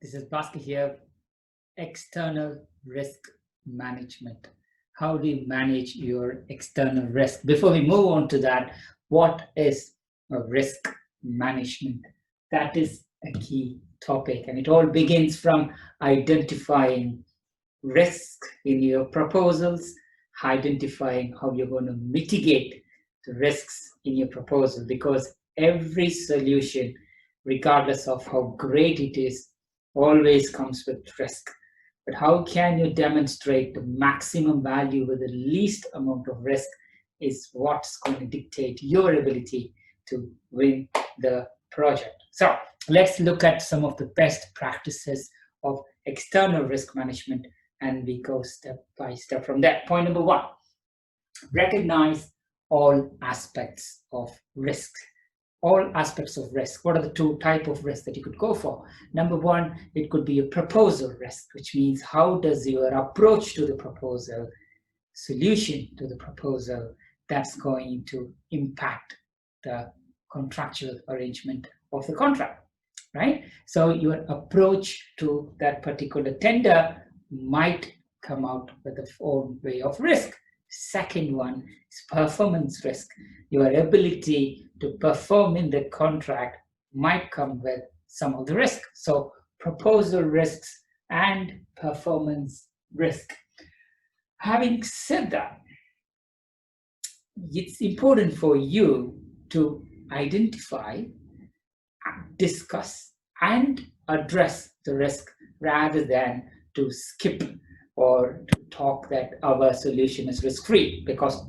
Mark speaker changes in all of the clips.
Speaker 1: This is Bhaskar here. External risk management. How do you manage your external risk? Before we move on to that, what is a risk management? That is a key topic, and it all begins from identifying risk in your proposals, identifying how you're going to mitigate the risks in your proposal, because every solution, regardless of how great it is, always comes with risk. But how can you demonstrate the maximum value with the least amount of risk is what's going to dictate your ability to win the project. So let's look at some of the best practices of external risk management, and we go step by step from there. Point number one, recognize all aspects of risk. All aspects of risk. What are the two types of risk that you could go for? Number one, it could be a proposal risk, which means how does your approach to the proposal, solution to the proposal, that's going to impact the contractual arrangement of the contract, right? So your approach to that particular tender might come out with a own way of risk. Second one is performance risk. Your ability to perform in the contract might come with some of the risk. So proposal risks and performance risk. Having said that, it's important for you to identify, discuss, and address the risk rather than to skip or to talk that our solution is risk-free, because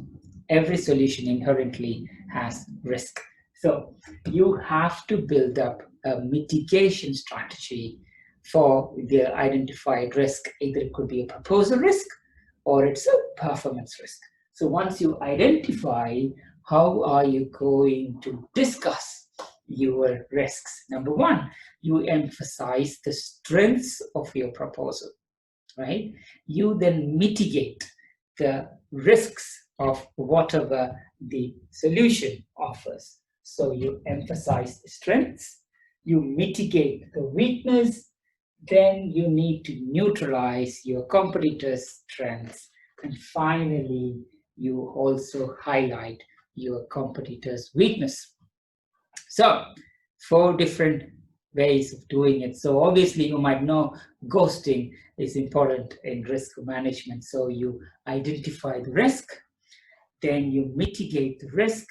Speaker 1: every solution inherently has risk. So you have to build up a mitigation strategy for the identified risk. Either it could be a proposal risk or it's a performance risk. So once you identify, how are you going to discuss your risks? Number one, you emphasize the strengths of your proposal, right? You then mitigate the risks of whatever the solution offers. So you emphasize the strengths, you mitigate the weakness, then you need to neutralize your competitor's strengths, and finally, you also highlight your competitor's weakness. So 4 different ways of doing it. So obviously you might know ghosting is important in risk management. So you identify the risk, then you mitigate the risk,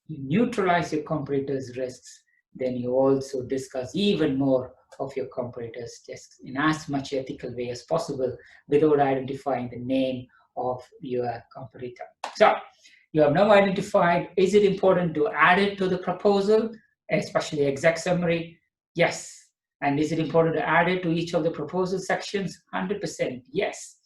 Speaker 1: you neutralize your competitor's risks, then you also discuss even more of your competitor's risks in as much ethical way as possible without identifying the name of your competitor. So you have now identified, is it important to add it to the proposal, especially exec summary? Yes. And is it important to add it to each of the proposal sections? 100% yes,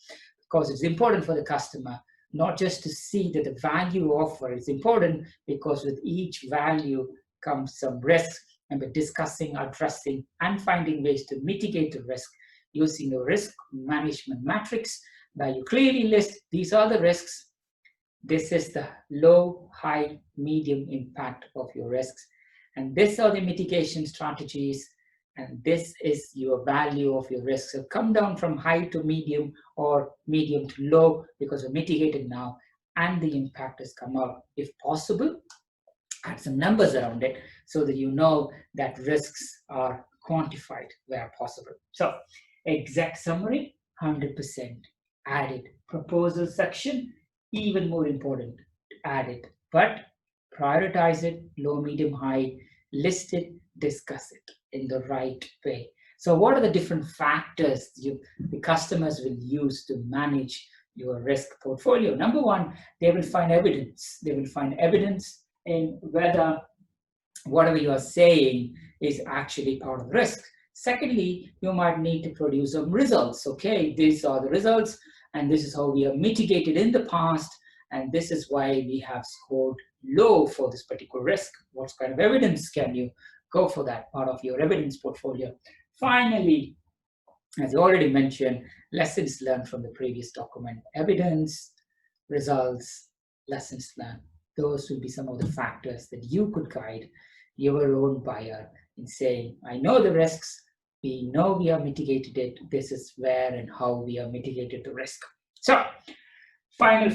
Speaker 1: because it's important for the customer, not just to see that the value offer is important, because with each value comes some risk, and by discussing, addressing, and finding ways to mitigate the risk using a risk management matrix, where you clearly list these are the risks, this is the low, high, medium impact of your risks, and these are the mitigation strategies, and this is your value of your risks. So come down from high to medium or medium to low, because we're mitigated now and the impact has come out. If possible, add some numbers around it so that you know that risks are quantified where possible. So exec summary, 100% added. Proposal section, even more important, add it, but prioritize it, low, medium, high, list it, discuss it in the right way. So what are the different factors the customers will use to manage your risk portfolio? Number one, they will find evidence. They will find evidence in whether whatever you are saying is actually part of the risk. Secondly, you might need to produce some results. Okay, these are the results, and this is how we have mitigated in the past, and this is why we have scored low for this particular risk. What kind of evidence can you go for that part of your evidence portfolio? Finally, as you already mentioned, lessons learned from the previous document. Evidence, results, lessons learned. Those will be some of the factors that you could guide your own buyer in saying, I know the risks, We know we have mitigated it. This is where and how we have mitigated the risk. So, final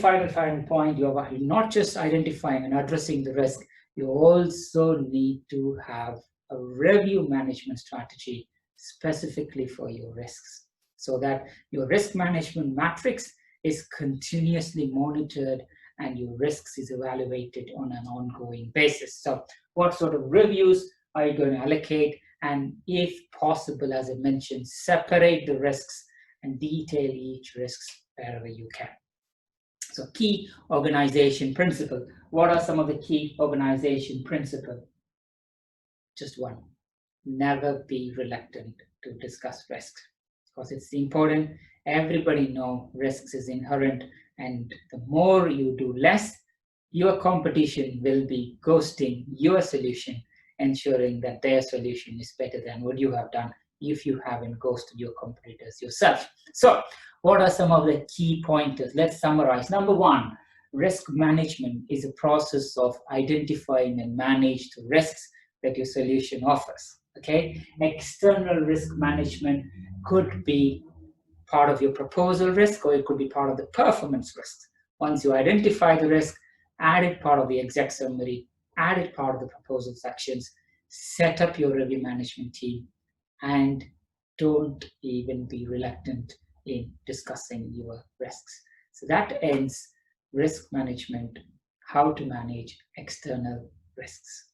Speaker 1: point, you're not just identifying and addressing the risk, you also need to have a review management strategy specifically for your risks, so that your risk management matrix is continuously monitored and your risks is evaluated on an ongoing basis. So what sort of reviews are you going to allocate? And if possible, as I mentioned, separate the risks and detail each risk wherever you can. So key organization principle. What are some of the key organization principles? Just one. Never be reluctant to discuss risks, because it's important. Everybody know risks is inherent, and the more you do less, your competition will be ghosting your solution, ensuring that their solution is better than what you have done if you haven't ghosted your competitors yourself. So what are some of the key pointers? Let's summarize. Number one, risk management is a process of identifying and manage the risks that your solution offers. Okay, external risk management could be part of your proposal risk, or it could be part of the performance risk. Once you identify the risk, add it part of the exec summary, add it part of the proposal sections, set up your review management team, and don't even be reluctant in discussing your risks. So that ends risk management, how to manage external risks.